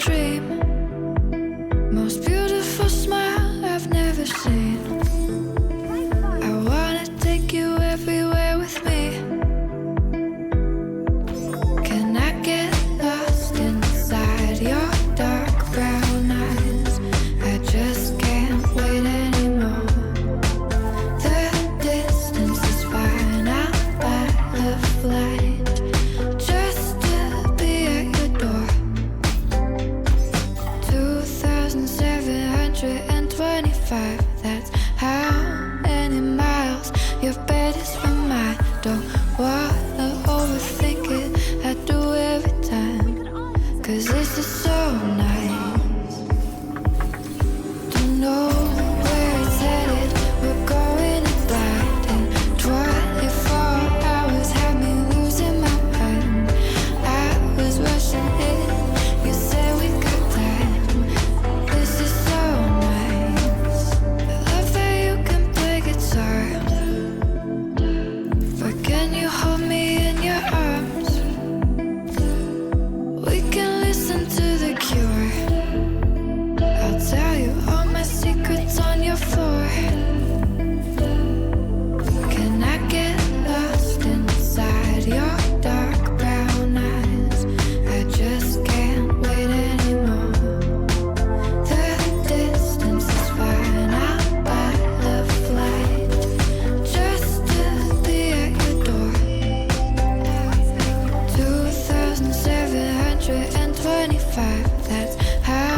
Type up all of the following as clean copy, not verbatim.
dream. Most beautiful smile I've never seen. I wanna take you everywhere with me. Can I get lost inside your dark brown eyes? I just can't wait anymore. The distance is fine, I'll buy a flight just to be at your door. 2,725, that's how many miles your bed is from mine. Don't wanna overthink it, I do every time, 'cause this is so nice. Don't know where it's headed, we're going in blind, and 24 hours had me losing my mind. I was rushing in, you said we got time. This is so nice. I love that you can play guitar, but can you hold me in your arms? We can listen to The Cure. I'll tell you all my secrets on your floor. Can I get lost inside your dark brown eyes? I just can't wait anymore. The distance is fine, I'll buy a flight just to be at your door. 2,725, that's how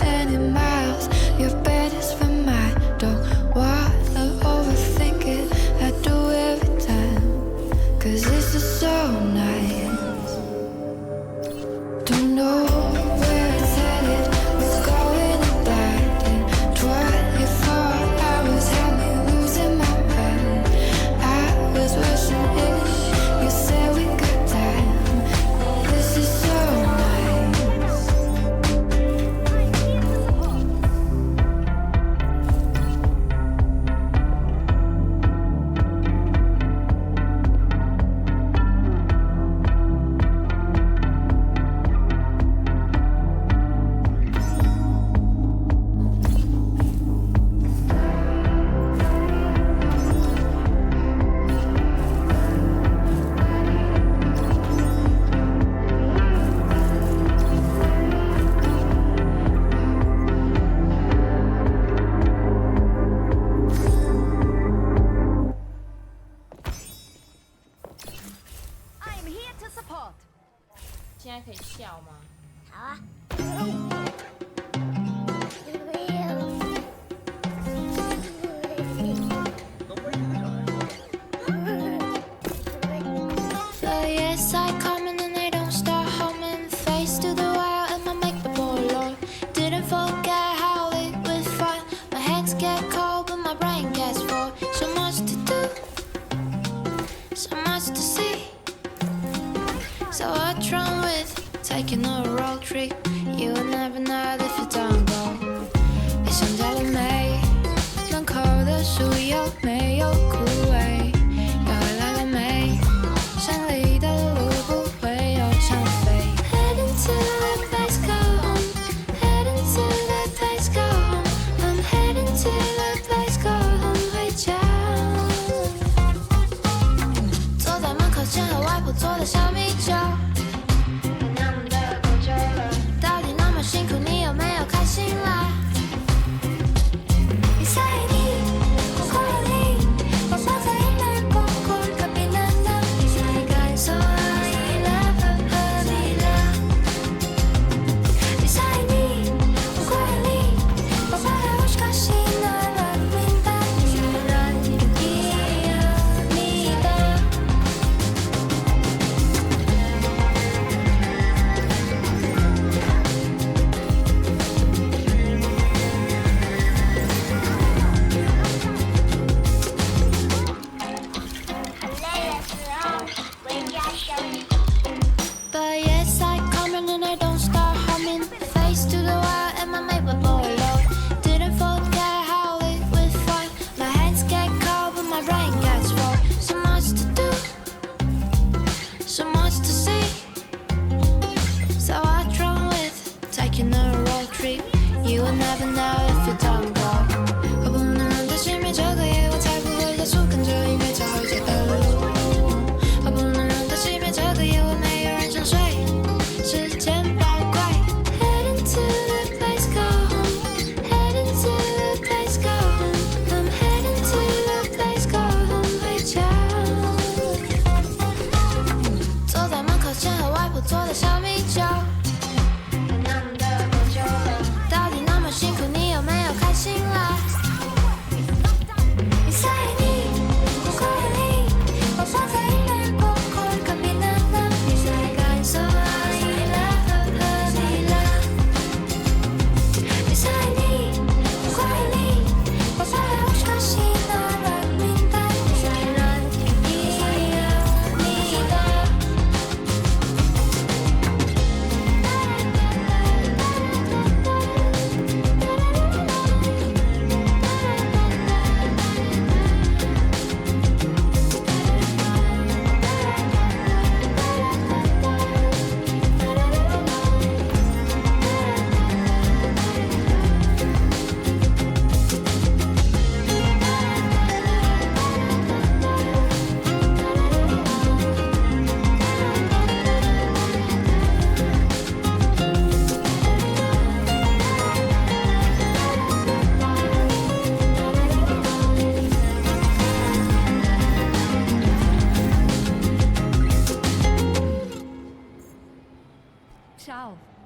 many miles your bed is from mine. Don't wanna overthink it, I do every time, 'cause this is so nice. Don't know where it's headed, we're going in blind, and 24 hours had me losing my mind. I was rushing in, you said we got time. This is so nice. I'm here to support. 现在可以笑吗？好啊。The years I come and then they don't start humming. Face to the wall and I make the boy Lord. Didn't forget how it was fun. My hands get cold but my brain gets full. So much to do, so much to see. So what's wrong with taking a road trip? You will never know if you don't go. 别想家了没？门口的树有没有枯萎？要回来了没？山里的路不会有长飞。Heading to the place, go home. Heading to the place, go home. I'm heading to the place, go home. 回家。坐在门口前和外婆做的小米酒。那么的够久了，到底那么辛苦，你有没有开心啦？你在意你，我快乐你，我放在 Tchau.